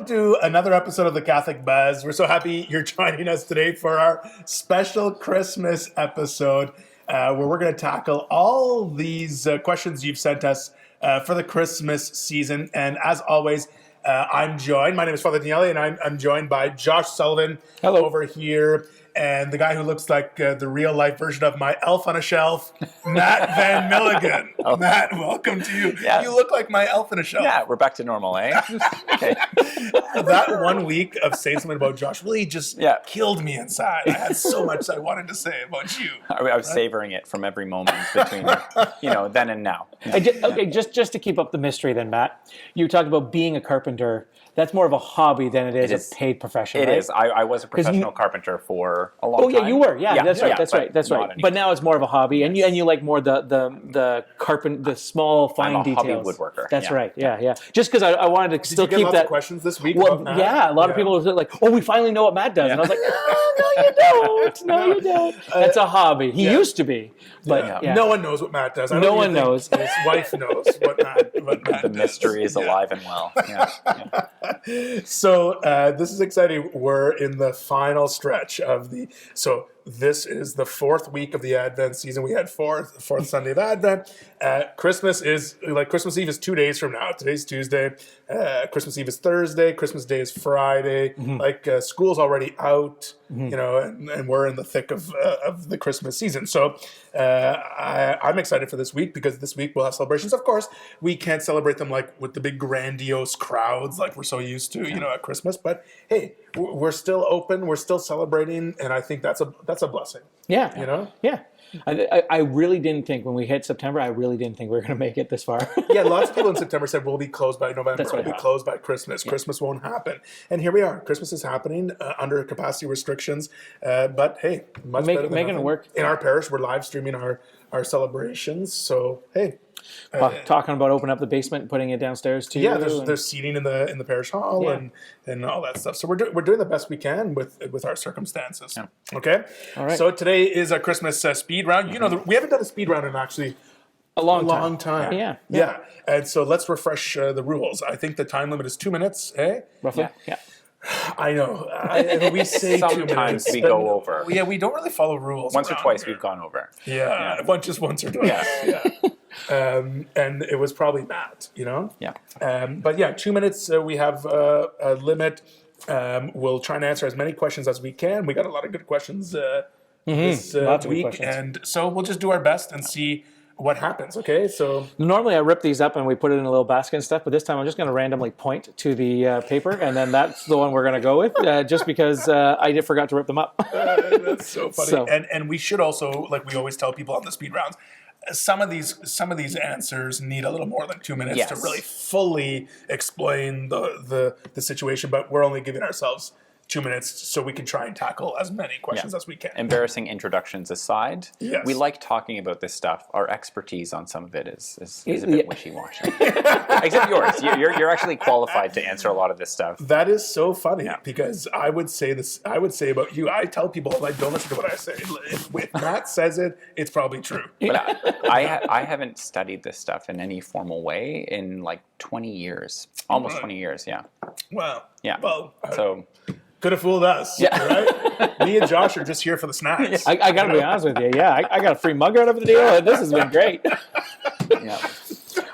Welcome to another episode of the Catholic Buzz. We're so happy you're joining us today for our special Christmas episode where we're going to tackle all these questions you've sent us for the Christmas season. And as always, my name is Father Daniele, and I'm joined by Josh Sullivan. Hello. Over here. And the guy who looks like the real-life version of my elf on a shelf, Matt Van Milligan. Oh. Matt, welcome to you. Yeah. You look like my elf on a shelf. Yeah, we're back to normal, eh? Okay. That 1 week of saying something about Josh really just killed me inside. I had so much I wanted to say about you. I was savoring it from every moment between, then and now. Okay, just to keep up the mystery then, Matt, you talked about being a carpenter. That's more of a hobby than it is a paid profession, right? It is. I was a professional carpenter for a long time. Oh, yeah, you were. Yeah, that's right. But now it's more of a hobby, and you like more the small fine details. I'm a hobby woodworker. That's right. Yeah. Just because I wanted to still keep that. Did you get lots of questions this week about Matt? Yeah, a lot of people were like, "Oh, we finally know what Matt does," and I was like, "No, you don't. No, you don't. That's a hobby. He used to be, but no one knows what Matt does. No one knows. His wife knows what Matt does. The mystery is alive and well. Yeah. So this is exciting. We're in the final stretch of this is the fourth week of the Advent season. We had fourth Sunday of Advent. Christmas Eve is 2 days from now. Today's Tuesday. Christmas Eve is Thursday. Christmas Day is Friday. Mm-hmm. School's already out, and we're in the thick of the Christmas season. So I'm excited for this week because this week we'll have celebrations. Of course, we can't celebrate them like with the big grandiose crowds like we're so used to, at Christmas. But hey, we're still open. We're still celebrating, and I think that's a blessing. Yeah. Yeah. I really didn't think when we hit September, we were going to make it this far. Yeah, lots of people in September said we'll be closed by November. We'll be closed by Christmas. Yeah. Christmas won't happen. And here we are. Christmas is happening under capacity restrictions. But hey, much better than making it work. In our parish, we're live streaming our celebrations. So hey. Talking about opening up the basement and putting it downstairs too. Yeah, there's seating in the parish hall and all that stuff. So we're doing the best we can with our circumstances. Yeah. Okay. All right. So today is a Christmas speed round. We haven't done a speed round in actually a long time. Yeah. And so let's refresh the rules. I think the time limit is 2 minutes. Eh? Roughly. Yeah. I know. We say sometimes 2 minutes. We go over. Yeah, we don't really follow rules. Once or twice we've gone over. Yeah. Once or twice. Yeah. And it was probably Matt, Yeah. But yeah, 2 minutes. We have a limit. We'll try and answer as many questions as we can. We got a lot of good questions this week, and so we'll just do our best and see what happens. Okay, so normally I rip these up and we put it in a little basket and stuff, but this time I'm just going to randomly point to the paper, and then that's the one we're going to go with, just because I forgot to rip them up. That's so funny. And we should also, like we always tell people on the speed rounds, some of these answers need a little more than 2 minutes to really fully explain the situation, but we're only giving ourselves 2 minutes so we can try and tackle as many questions as we can. Embarrassing introductions aside, we like talking about this stuff. Our expertise on some of it is a bit wishy-washy. Except yours. You're actually qualified to answer a lot of this stuff. That is so funny because I would say about you. I tell people, like, don't listen to what I say. If Matt says it, it's probably true. But I haven't studied this stuff in any formal way in like 20 years. Almost 20 years, yeah. Wow. Yeah. Well, so... could have fooled us, right? Me and Josh are just here for the snacks. I got to be honest with you. Yeah, I got a free mug out of the deal, and this has been great. Yeah.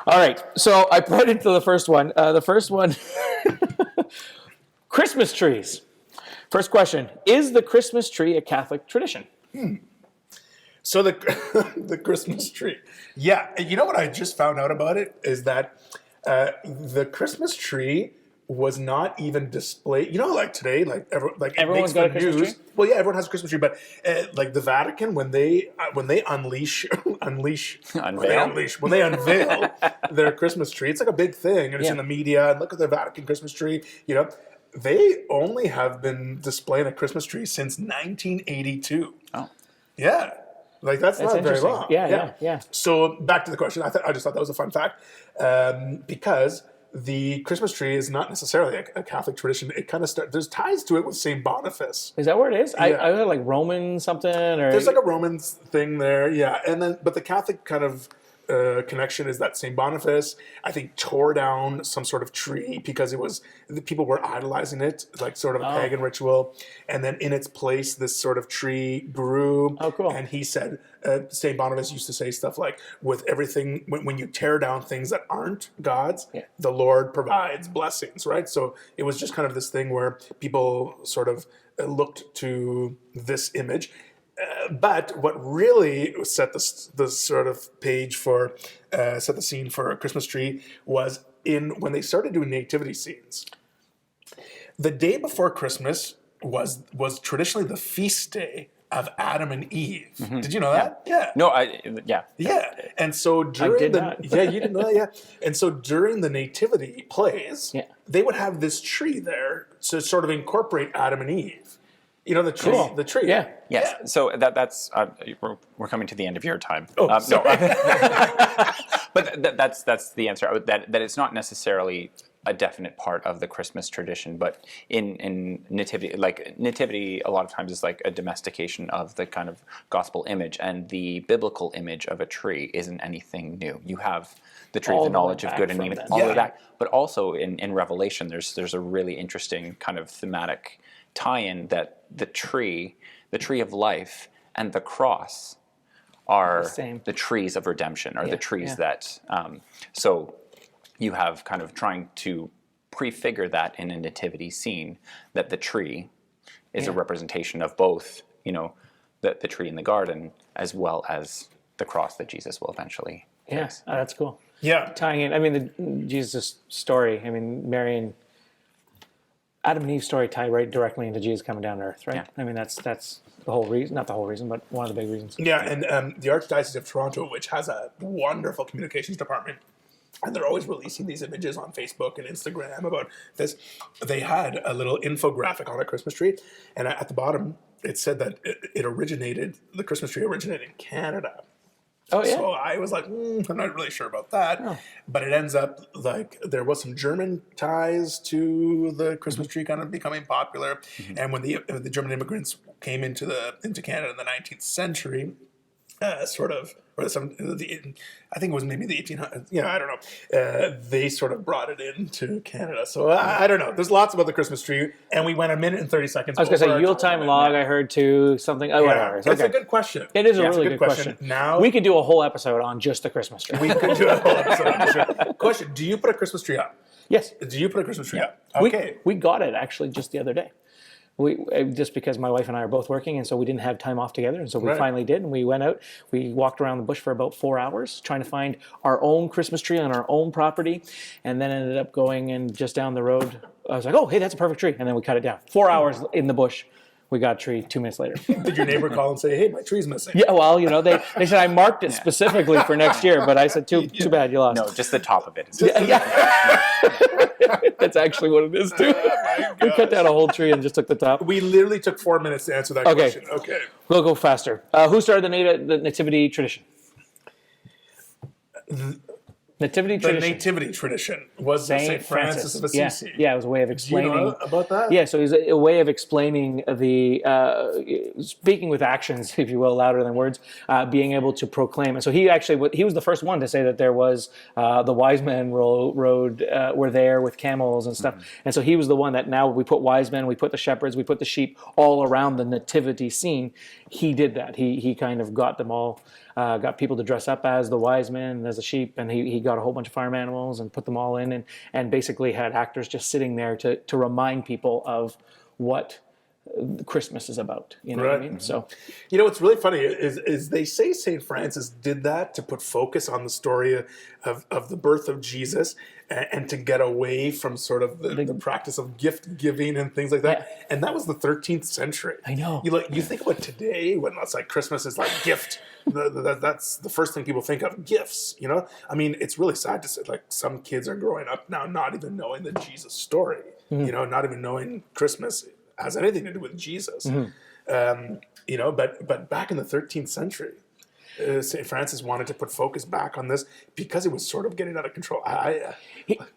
All right, so I put into the first one. Christmas trees. First question, is the Christmas tree a Catholic tradition? So the Christmas tree. Yeah, you know what I just found out about it is that the Christmas tree was not even displayed. Like today, everyone's got a Christmas tree. Well, yeah, everyone has a Christmas tree, but like the Vatican, when they unveil their Christmas tree, it's like a big thing, and it's in the media. And look at the Vatican Christmas tree. They only have been displaying a Christmas tree since 1982. Oh, yeah. Like that's not very long. Yeah. So back to the question. I just thought that was a fun fact because the Christmas tree is not necessarily a Catholic tradition. It kind of there's ties to it with Saint Boniface. Is that where it is? Yeah. I heard like Roman something or there's like a Roman thing there, yeah. And then but the Catholic kind of connection is that St. Boniface, I think, tore down some sort of tree because the people were idolizing it, like sort of a pagan ritual. And then in its place, this sort of tree grew. Oh, cool. And he said, St. Boniface used to say stuff like, with everything, when you tear down things that aren't God's, the Lord provides blessings, right? So it was just kind of this thing where people sort of looked to this image. But what really set the sort of page for, set the scene for a Christmas tree was when they started doing nativity scenes. The day before Christmas was traditionally the feast day of Adam and Eve. Mm-hmm. Did you know that? Yeah. No, Yeah. And so during yeah, you didn't know that, yeah. And so during the nativity plays, they would have this tree there to sort of incorporate Adam and Eve. You know, the tree. Cool. The tree. Yeah. Yes. Yeah. So that's we're coming to the end of your time. Oh, no. But that's the answer. That it's not necessarily a definite part of the Christmas tradition, but in nativity, nativity a lot of times is like a domestication of the kind of gospel image, and the biblical image of a tree isn't anything new. You have the tree of the knowledge of good and evil, all of that. But also in Revelation, there's a really interesting kind of thematic tie-in that the tree of life and the cross are the trees of redemption, or the trees that so you have kind of trying to prefigure that in a nativity scene, that the tree is a representation of both, the tree in the garden as well as the cross that Jesus will eventually face. Oh, that's cool. Yeah. Tying in, I mean, the Jesus story, I mean, Mary Adam and Eve's story tie right directly into Jesus coming down to earth, right? Yeah. I mean, that's the whole reason, not the whole reason, but one of the big reasons. Yeah, and the Archdiocese of Toronto, which has a wonderful communications department, and they're always releasing these images on Facebook and Instagram about this. They had a little infographic on a Christmas tree, and at the bottom, it said that the Christmas tree originated in Canada. Oh, yeah. So I was like, I'm not really sure about that. Oh. But it ends up like there was some German ties to the Christmas tree kind of becoming popular. Mm-hmm. And when the German immigrants came into Canada in the 19th century, I think it was maybe the 1800s. Yeah, I don't know. They sort of brought it into Canada. So I don't know. There's lots about the Christmas tree, and we went a minute and 30 seconds. I was going to say Yule time log. I heard too something. Oh, whatever. It's a good question. It is a really good question. Now we could do a whole episode on just the Christmas tree. We could do a whole episode on this. Question: do you put a Christmas tree up? Yes. Do you put a Christmas tree up? Okay. We got it actually just the other day. Just because my wife and I are both working, and so we didn't have time off together, and so we finally did, and we went out. We walked around the bush for about 4 hours trying to find our own Christmas tree on our own property, and then ended up going and just down the road. I was like, oh, hey, that's a perfect tree, and then we cut it down. 4 hours in the bush. We got a tree 2 minutes later. Did your neighbor call and say, hey, my tree's missing? Yeah, well, they said I marked it specifically for next year, but I said, too bad, you lost. No, just the top of it. That's actually what it is, too. We cut down a whole tree and just took the top. We literally took 4 minutes to answer that question. Okay. We'll go faster. Who started the nativity tradition? Nativity tradition. The nativity tradition was Saint Francis of Assisi. Yeah, it was a way of explaining. Do you know about that? Yeah, so it was a way of explaining speaking with actions, if you will, louder than words, being able to proclaim. And so he was the first one to say that there was the wisemen were there with camels and stuff. Mm-hmm. And so he was the one that now we put wisemen, we put the shepherds, we put the sheep all around the nativity scene. He did that. He kind of got them all. Got people to dress up as the wise men and as the sheep, and he got a whole bunch of farm animals and put them all in, and basically had actors just sitting there to remind people of what Christmas is about. You know what I mean? So, what's really funny is they say St. Francis did that to put focus on the story of the birth of Jesus and to get away from sort of the practice of gift giving and things like that. Yeah. And that was the 13th century. I know. You think about today when it's like Christmas is like gift. That's the first thing people think of, gifts. I mean, it's really sad to say like some kids are growing up now not even knowing the Jesus story. Mm-hmm. Not even knowing Christmas has anything to do with Jesus. Mm-hmm. But back in the 13th century, St. Francis wanted to put focus back on this because it was sort of getting out of control.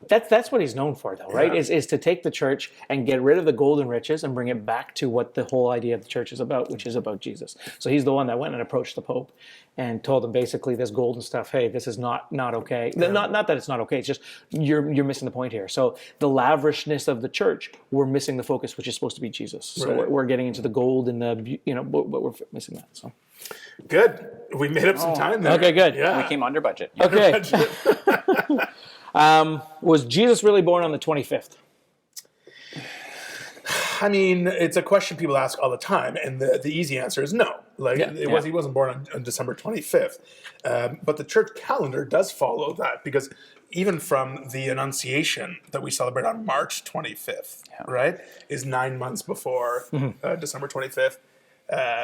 That's what he's known for, though, right? Yeah. Is to take the church and get rid of the golden riches and bring it back to what the whole idea of the church is about, which is about Jesus. So he's the one that went and approached the Pope and told him basically this golden stuff. Hey, this is not okay. Yeah. Not that it's not okay. It's just you're missing the point here. So the lavishness of the church, we're missing the focus, which is supposed to be Jesus. So right. we're getting into the gold and the but we're missing that. So good. We made up some time there. Okay, good. Yeah. We came under budget. Okay. Was Jesus really born on the 25th? I mean, it's a question people ask all the time, and the easy answer is no. He wasn't born on December 25th. But the church calendar does follow that, because even from the Annunciation that we celebrate on March 25th, right, is 9 months before December 25th.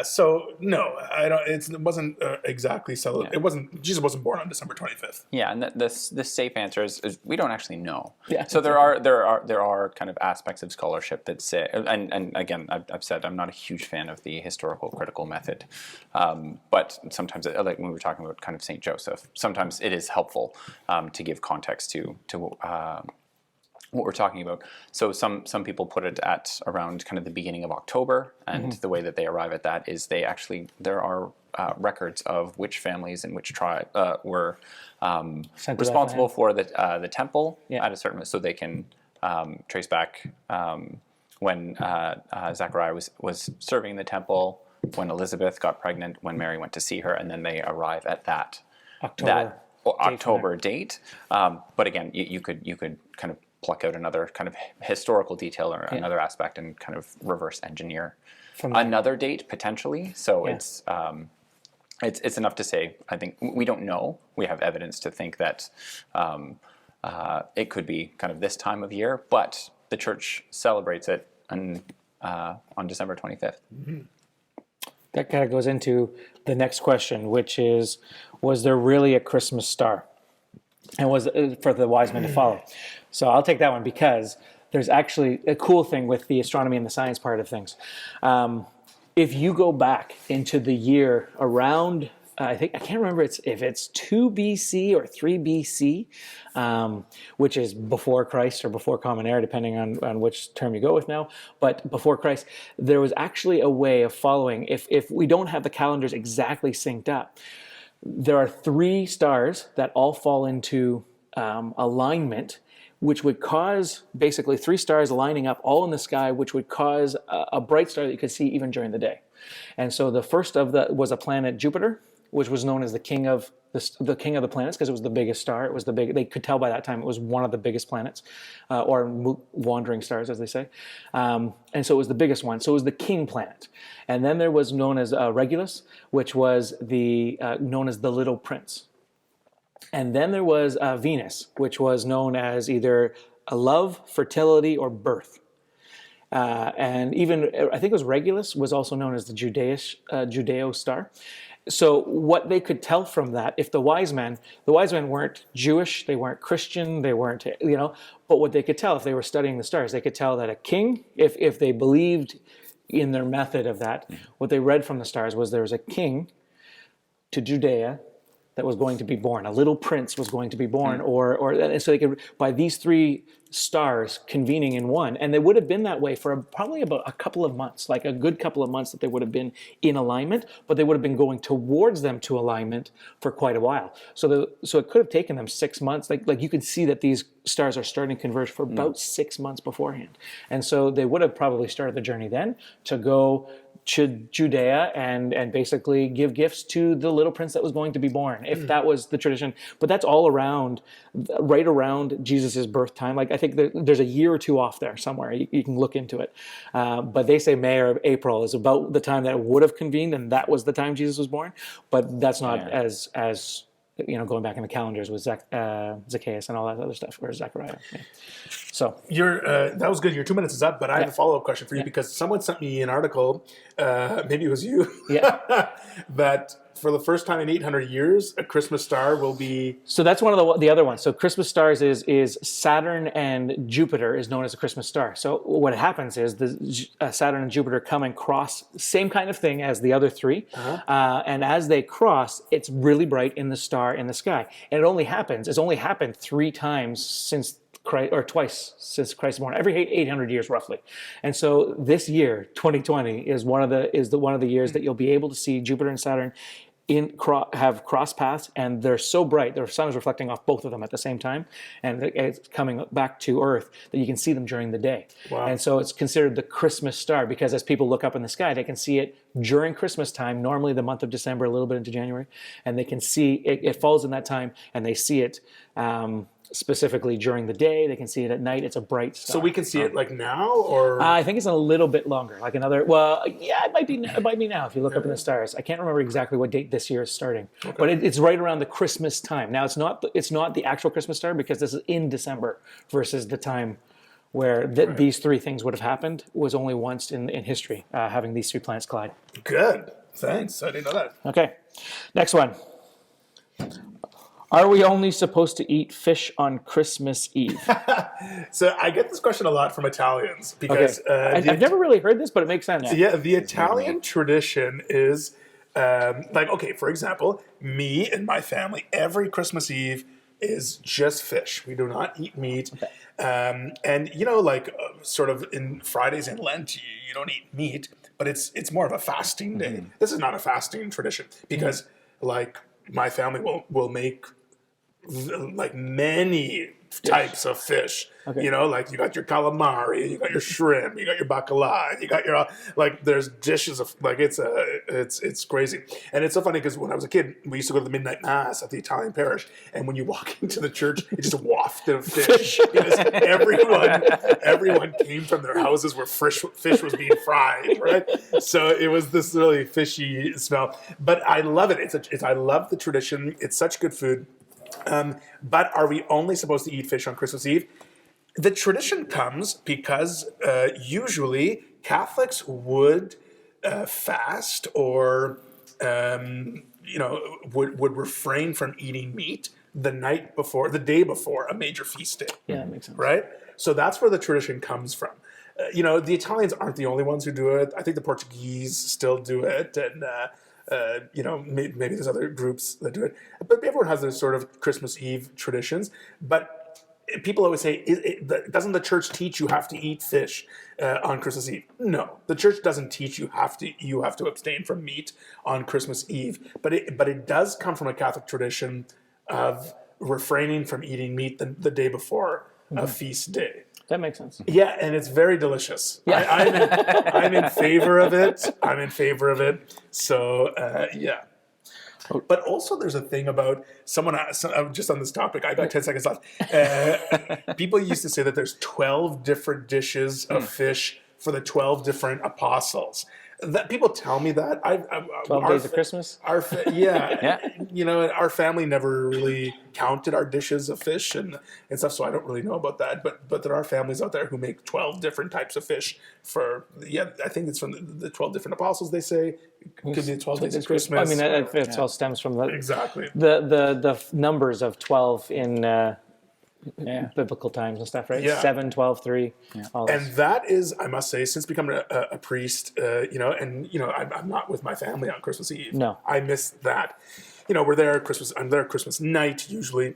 So no, I don't. It wasn't exactly celebrated. It wasn't. Jesus wasn't born on December 25th. Yeah, and the safe answer is we don't actually know. Yeah. So there are kind of aspects of scholarship that say, and again, I've said I'm not a huge fan of the historical critical method, but sometimes, like when we were talking about kind of Saint Joseph, sometimes it is helpful to give context to what we're talking about. So some people put it at around kind of the beginning of October, and the way that they arrive at that is there are records of which families and which tribe were responsible for the temple at a certain, so they can trace back when Zechariah was serving the temple, when Elizabeth got pregnant, when Mary went to see her, and then they arrive at that October date. But again, you could kind of pluck out another kind of historical detail or another aspect and kind of reverse engineer another date potentially. So it's enough to say, I think we don't know. We have evidence to think that it could be kind of this time of year, but the church celebrates it on December 25th. Mm-hmm. That kind of goes into the next question, which is, was there really a Christmas star? And was it for the wise men to follow? So I'll take that one, because there's actually a cool thing with the astronomy and the science part of things. If you go back into the year around, I can't remember if it's 2 BC or 3 BC, which is before Christ or before Common Era, depending on which term you go with now. But before Christ, there was actually a way of following. If we don't have the calendars exactly synced up, there are 3 stars that all fall into alignment, which would cause basically 3 stars lining up all in the sky, which would cause a bright star that you could see even during the day. And so the first of that was a planet Jupiter, which was known as the king of the planets, because it was the biggest star. It was they could tell by that time it was one of the biggest planets, or wandering stars, as they say. And so it was the biggest one. So it was the king planet. And then there was known as Regulus, which was known as the little prince. And then there was Venus, which was known as either a love, fertility, or birth. And even, I think it was Regulus, was also known as the Judeo star. So what they could tell from that, if the wise men weren't Jewish, they weren't Christian, they weren't, but what they could tell if they were studying the stars, they could tell that a king, if they believed in their method of that, what they read from the stars was there was a king to Judea that was going to be born. A little prince was going to be born, and so they could, by these 3 stars convening in one, and they would have been that way for probably about a couple of months, like a good couple of months that they would have been in alignment, but they would have been going towards them to alignment for quite a while. So it could have taken them 6 months. Like you could see that these stars are starting to converge for about 6 months beforehand. And so they would have probably started the journey then to go to Judea and basically give gifts to the little prince that was going to be born, if that was the tradition. But that's all right around Jesus' birth time. Like I think there's a year or 2 off there somewhere. You can look into it. But they say May or April is about the time that it would have convened, and that was the time Jesus was born. But that's not as going back in the calendars with Zacchaeus and all that other stuff, or Zechariah. Yeah. So that was good. Your 2 minutes is up, but I have a follow-up question for you, because someone sent me an article, maybe it was you, that for the first time in 800 years, a Christmas star will be... So that's one of the other ones. So Christmas stars is Saturn and Jupiter is known as a Christmas star. So what happens is the Saturn and Jupiter come and cross, same kind of thing as the other three. And as they cross, it's really bright in the star in the sky. And it's only happened 3 times since Christ, or twice since Christ was born, every 800 years roughly. And so this year, 2020, is one of the years that you'll be able to see Jupiter and Saturn have cross paths, and they're so bright, the sun is reflecting off both of them at the same time, and it's coming back to Earth, that you can see them during the day. Wow. And so it's considered the Christmas star, because as people look up in the sky, they can see it during Christmas time, normally the month of December, a little bit into January, and they can see it falls in that time, and they see it specifically during the day. They can see it at night. It's a bright star. So we can see it like now, or... I think it's a little bit longer, like another. Well, yeah, it might be now if you look up in the stars. I can't remember exactly what date this year is starting, but it's right around the Christmas time. Now it's not the actual Christmas star, because this is in December versus the time where these 3 things would have happened was only once in history, having these 3 planets collide. Good. Thanks. I didn't know that. Okay, next one. Are we only supposed to eat fish on Christmas Eve? So I get this question a lot from Italians, because... I've never really heard this, but it makes sense. Yeah, the Italian tradition is, okay, for example, me and my family, every Christmas Eve is just fish. We do not eat meat. Okay. And, sort of in Fridays in Lent, you don't eat meat, but it's more of a fasting day. This is not a fasting tradition, because, my family will make... many types of fish. Okay. You got your calamari, you got your shrimp, you got your bacala, you got your there's dishes of it's crazy. And it's so funny, because when I was a kid, we used to go to the midnight mass at the Italian parish, and when you walk into the church, it just wafted of fish because everyone came from their houses where fish was being fried, right? So it was this really fishy smell. But I love it. I love the tradition. It's such good food. But are we only supposed to eat fish on Christmas Eve? The tradition comes because usually Catholics would fast, or would refrain from eating meat the day before a major feast day. Yeah, that makes sense. Right? So that's where the tradition comes from. The Italians aren't the only ones who do it. I think the Portuguese still do it, and maybe there's other groups that do it, but everyone has their sort of Christmas Eve traditions. But people always say, doesn't the church teach you have to eat fish on Christmas Eve? No, the church doesn't teach you have to abstain from meat on Christmas Eve. But it does come from a Catholic tradition of refraining from eating meat the day before a feast day. That makes sense. Yeah, and it's very delicious. Yeah. I'm in favor of it. So, yeah. But also there's a thing about just on this topic, I got 10 seconds left. People used to say that there's 12 different dishes of fish for the 12 different apostles. That people tell me that. 12 days of Christmas? Yeah. Our family never really counted our dishes of fish and stuff, so I don't really know about that. But there are families out there who make 12 different types of fish I think it's from the 12 different apostles, they say. It could be 12 days of Christmas. I mean, it all stems from exactly the numbers of 12 in... biblical times and stuff, right? 7, 12, 3. Yeah. And that is, I must say, since becoming a priest, I'm not with my family on Christmas Eve. No. I miss that. We're there I'm there Christmas night, usually,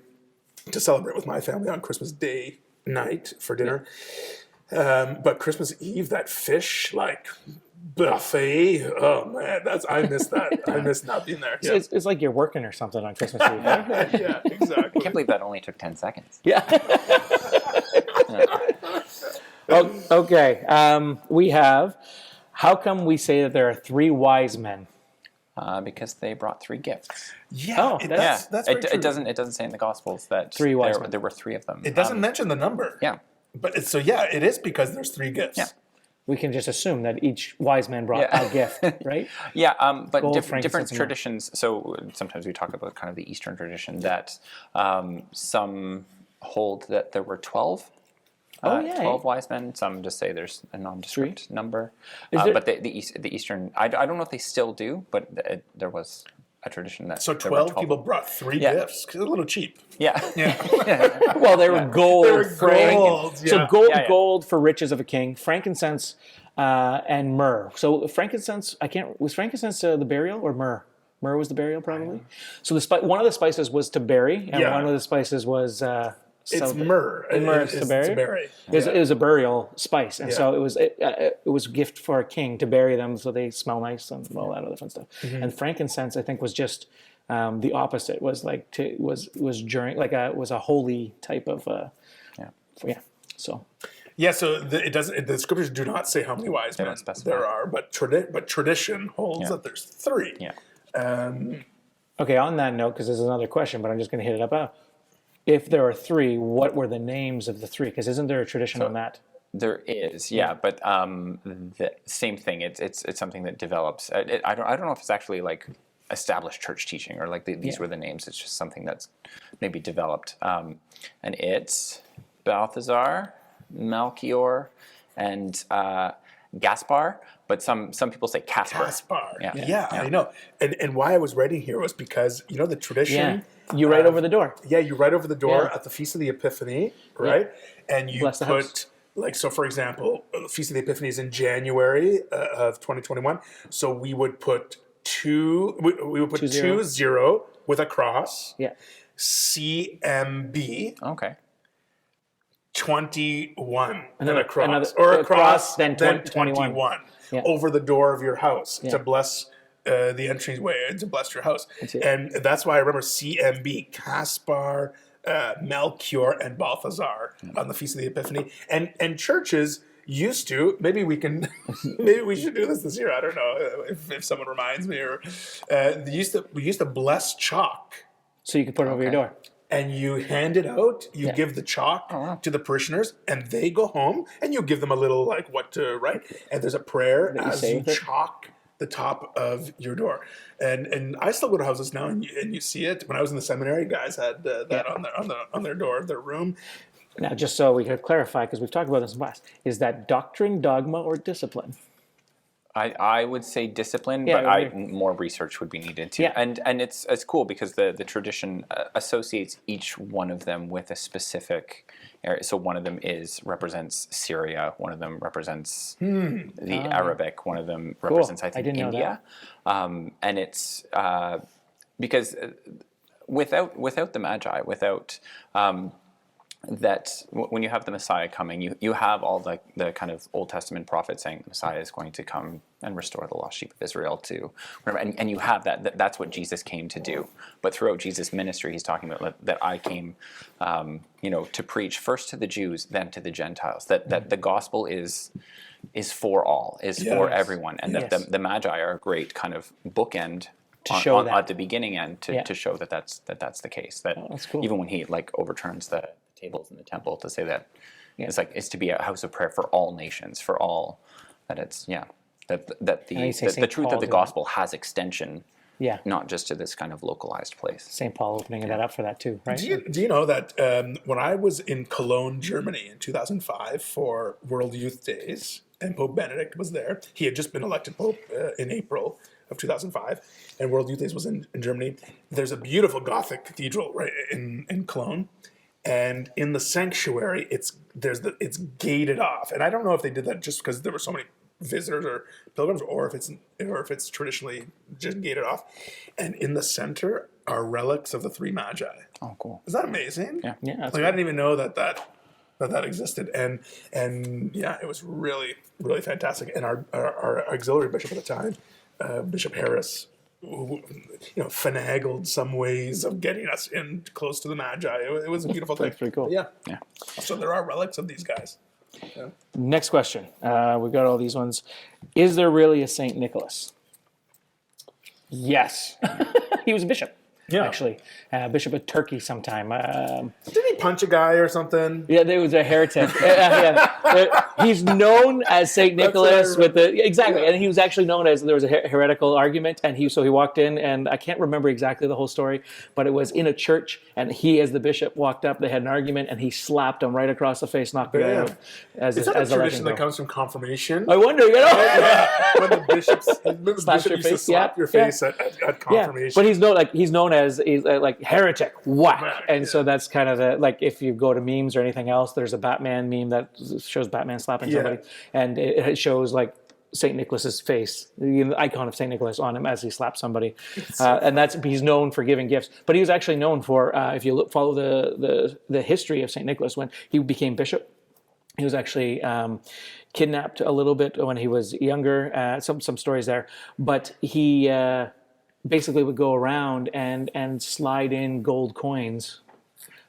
to celebrate with my family on Christmas Day night for dinner. But Christmas Eve, that fish, buffet, oh man, I miss that. I miss not being there. Yeah. It's like you're working or something on Christmas Eve. Right? Yeah, exactly. I can't believe that only took 10 seconds. Yeah. Okay. We have, how come we say that there are 3 wise men? Because they brought 3 gifts. Yeah, that's very true. It doesn't say in the Gospels that 3 wise men. There were 3 of them. It doesn't mention the number. Yeah. But it is because there's 3 gifts. Yeah. We can just assume that each wise man brought a gift, right? Yeah, but Gold, different traditions. So sometimes we talk about kind of the Eastern tradition that some hold that there were 12. 12 wise men. Some just say there's a nondescript number. But the Eastern, I don't know if they still do, but there was a tradition that. So there were 12 people brought 3 Yeah. gifts. It's a little cheap. Yeah. Well, they were gold. They were frank- gold, So yeah. gold, Yeah, yeah. gold for riches of a king, frankincense, and myrrh. So frankincense, was frankincense the burial or myrrh? Myrrh was the burial, probably. So one of the spices was to bury, and Yeah. one of the spices was. It's myrrh. Myrrh is to bury? It was a burial spice, and so it was a gift for a king to bury them so they smell nice and all that other fun stuff. And frankincense, I think, was just the opposite. Was like was during was a holy type of So Yeah, so it doesn't. The scriptures do not say how many wise men don't specify. there are, but tradition holds that there's 3. Yeah. okay. On that note, because there's another question, but I'm just going to hit it up. If there are 3, what were the names of the 3? Because isn't there a tradition on that? There is, yeah, but the same thing. It's something that develops. I don't know if it's actually like established church teaching or like these were the names. It's just something that's maybe developed. And it's Balthazar, Melchior, and Gaspar. But some people say Caspar. Yeah, I know. And why I was writing here was because the tradition. You write over the door. Yeah, you write over the door at the Feast of the Epiphany, right? And you Bless the house. for example, the Feast of the Epiphany is in January of 2021. So we would put 2. We would put 2-0 with a cross. Yeah. CMB. Okay. 21 and Another- a cross, another- or a a cross, then then 21. 21 Yeah. over the door of your house to bless the entryway, to bless your house. And that's why I remember CMB, Caspar, Melchior, and Balthazar on the Feast of the Epiphany. And churches used to, maybe we should do this year. I don't know if someone reminds me, or we used to bless chalk. So you can put it over your door. And you hand it out, you give the chalk to the parishioners, and they go home, and you give them a little, what to write. And there's a prayer as you chalk the top of your door. And I still go to houses now, and you see it. When I was in the seminary, guys had that on their door of their room. Now, just so we could clarify, because we've talked about this in class, is that doctrine, dogma, or discipline? I would say discipline, Yeah, but more research would be needed too. Yeah. And it's cool because the tradition associates each one of them with a specific area. So one of them represents Syria, one of them represents the Arabic, one of them represents I think didn't know India, and it's because without the Magi, without that when you have the Messiah coming, you have all the kind of Old Testament prophets saying the Messiah is going to come and restore the lost sheep of Israel to whatever, and you have that's what Jesus came to do. But throughout Jesus' ministry, he's talking about that I came, to preach first to the Jews, then to the Gentiles. That the gospel is for all, for everyone, and that the Magi are a great kind of bookend to show that at the beginning end to show that's the case. That that's cool. Even when he overturns the tables in the temple to say that it's to be a house of prayer for all nations, for all, that it's that the truth of the gospel has extension, not just to this kind of localized place. St. Paul opening that up for that too, right? Do you know that when I was in Cologne, Germany in 2005 for World Youth Days, and Pope Benedict was there, he had just been elected Pope in April of 2005, and World Youth Days was in Germany. There's a beautiful Gothic cathedral right in Cologne. And in the sanctuary, it's gated off, and I don't know if they did that just because there were so many visitors or pilgrims, or if it's traditionally just gated off. And in the center are relics of the 3 Magi. Oh, cool! Is that amazing? Yeah. That's I didn't even know that existed, and it was really, really fantastic. And our auxiliary bishop at the time, Bishop Harris, who finagled some ways of getting us in close to the Magi. It was a beautiful thing. That's pretty cool. Yeah. Yeah. So there are relics of these guys. Yeah. Next question. We got all these ones. Is there really a Saint Nicholas? Yes. He was a bishop. Yeah. actually. Bishop of Turkey sometime. Did he punch a guy or something? Yeah, there was a heretic. He's known as Saint Nicholas and he was actually known as, there was a heretical argument, and he walked in, and I can't remember exactly the whole story, but it was in a church, and he, as the bishop, walked up. They had an argument, and he slapped him right across the face, knocked the guy out. Is that a tradition that comes from confirmation? I wonder, When the bishop used to slap your face at confirmation. But he's known as like heretic, whack, and so that's kind of the, like, if you go to memes or anything else, there's a Batman meme that shows Batman slapping somebody, and it shows like Saint Nicholas's face, the icon of Saint Nicholas on him as he slaps somebody, and he's known for giving gifts. But he was actually known for, if you follow the history of Saint Nicholas, when he became bishop, he was actually kidnapped a little bit when he was younger. Some stories there, but he basically would go around and slide in gold coins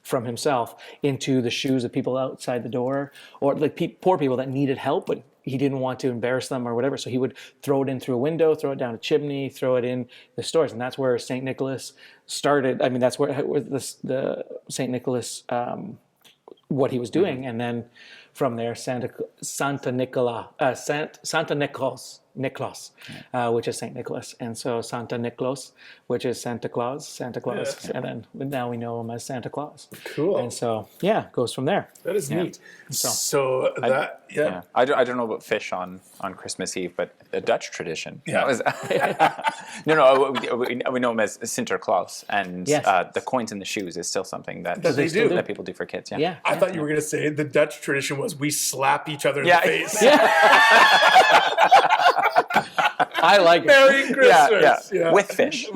from himself into the shoes of people outside the door, or like poor people that needed help, but he didn't want to embarrass them or whatever. So he would throw it in through a window, throw it down a chimney, throw it in the stores. And that's where St. Nicholas started. I mean, that's where the St. Nicholas, what he was doing. And then from there, Santa Nicholas, which is St. Nicholas. And so Santa Nicholas, which is Santa Claus, and then now we know him as Santa Claus. Cool. And so, goes from there. That is neat. So I don't know about fish on Christmas Eve, but the Dutch tradition. Yeah. We know him as Sinterklaas, and the coins in the shoes is still something that people do for kids. Yeah. I thought you were going to say the Dutch tradition was we slap each other in the face. I like it. Merry Christmas. Yeah. With fish.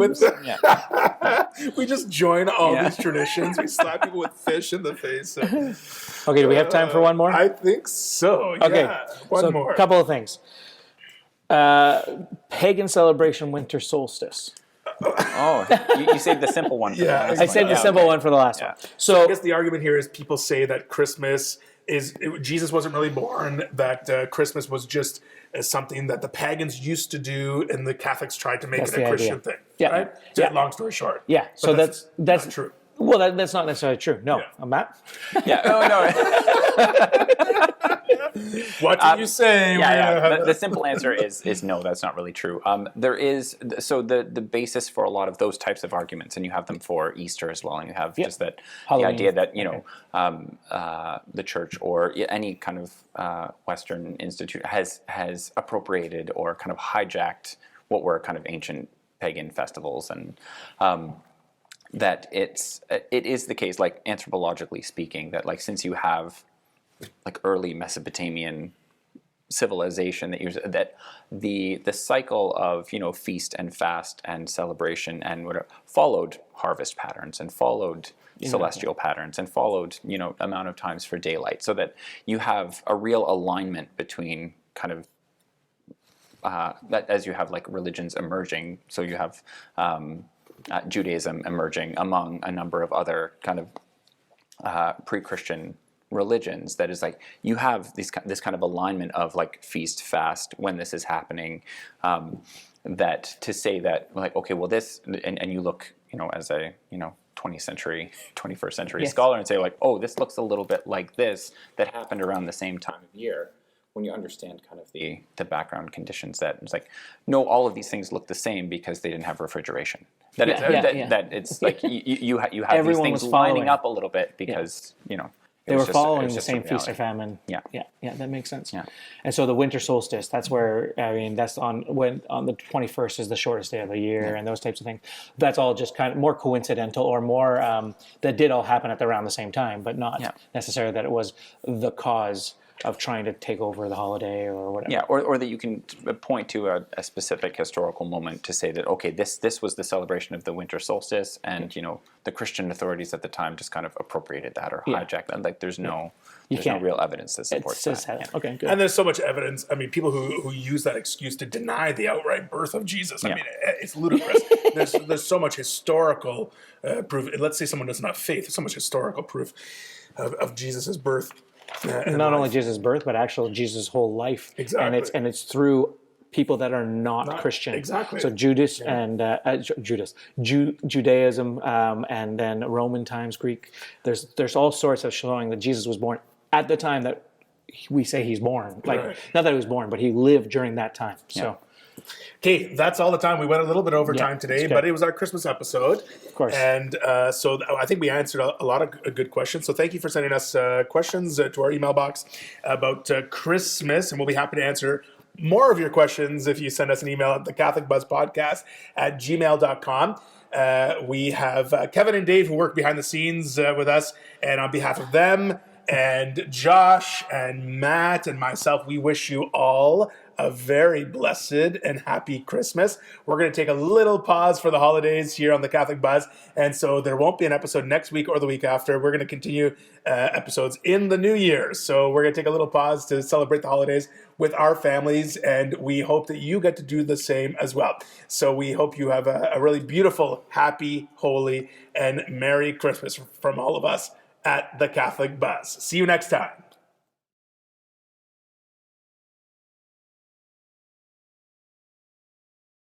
We just join all these traditions. We slap people with fish in the face. Okay, do we have time for one more? I think so. Okay. One more. A couple of things. Pagan celebration winter solstice. Oh, you saved the simple one for the last one. I saved the simple one for the last one. So I guess the argument here is people say that Jesus wasn't really born, that Christmas was just something that the pagans used to do, and the Catholics tried to make it a Christian thing. Yeah. Right? Yeah. Long story short. Yeah. So that's not true. Well, that's not necessarily true. No. Matt? Yeah. No. What did you say? The simple answer is no, that's not really true. There is, so the basis for a lot of those types of arguments, and you have them for Easter as well, and you have just that Halloween. The idea that, the church or any kind of Western institute has appropriated or kind of hijacked what were kind of ancient pagan festivals, and that it is the case, like anthropologically speaking, that like since you have like early Mesopotamian civilization, that the cycle of feast and fast and celebration and whatever followed harvest patterns and followed celestial patterns and followed amount of times for daylight, so that you have a real alignment between kind of that as you have like religions emerging. So you have Judaism emerging among a number of other kind of pre-Christian religions, that is like you have this kind of alignment of like feast fast when this is happening, that to say that like, okay, well this, and you look as a 21st century scholar and say like, oh, this looks a little bit like this that happened around the same time of year, when you understand kind of the background conditions, that it's like, no, all of these things look the same because they didn't have refrigeration. That it's like you have Everyone these things was lining up a little bit because they were following the same feast or famine. Yeah, that makes sense. Yeah, and so the winter solstice, that's where that's on the 21st is the shortest day of the year, and those types of things. That's all just kind of more coincidental, or more that did all happen at around the same time, but not necessarily that it was the cause of trying to take over the holiday or whatever. Yeah, or that you can point to a specific historical moment to say that, okay, this was the celebration of the winter solstice, and the Christian authorities at the time just kind of appropriated that or hijacked that. Like there's no real evidence that supports that. Okay, good. And there's so much evidence. I mean, people who use that excuse to deny the outright birth of Jesus. I mean, it's ludicrous. There's so much historical proof. Let's say someone doesn't have faith. There's so much historical proof of Jesus' birth. Not only Jesus' birth, but actually Jesus' whole life. Exactly. And it's through people that are not Christian. exactly. So Judas and Judaism, and then Roman times, Greek. There's all sorts of showing that Jesus was born at the time that we say he's born. Like, not that he was born, but he lived during that time. So. Okay, that's all the time. We went a little bit over time today, but it was our Christmas episode. Of course. And so I think we answered a lot of good questions. So thank you for sending us questions to our email box about Christmas. And we'll be happy to answer more of your questions if you send us an email at the CatholicBuzzPodcast@gmail.com. We have Kevin and Dave who work behind the scenes with us. And on behalf of them and Josh and Matt and myself, we wish you all a very blessed and happy Christmas. We're going to take a little pause for the holidays here on the Catholic Buzz, and so there won't be an episode next week or the week after. We're going to continue episodes in the new year, so we're going to take a little pause to celebrate the holidays with our families, and we hope that you get to do the same as well. So we hope you have a really beautiful, happy, holy, and Merry Christmas from all of us at the Catholic Buzz. See you next time.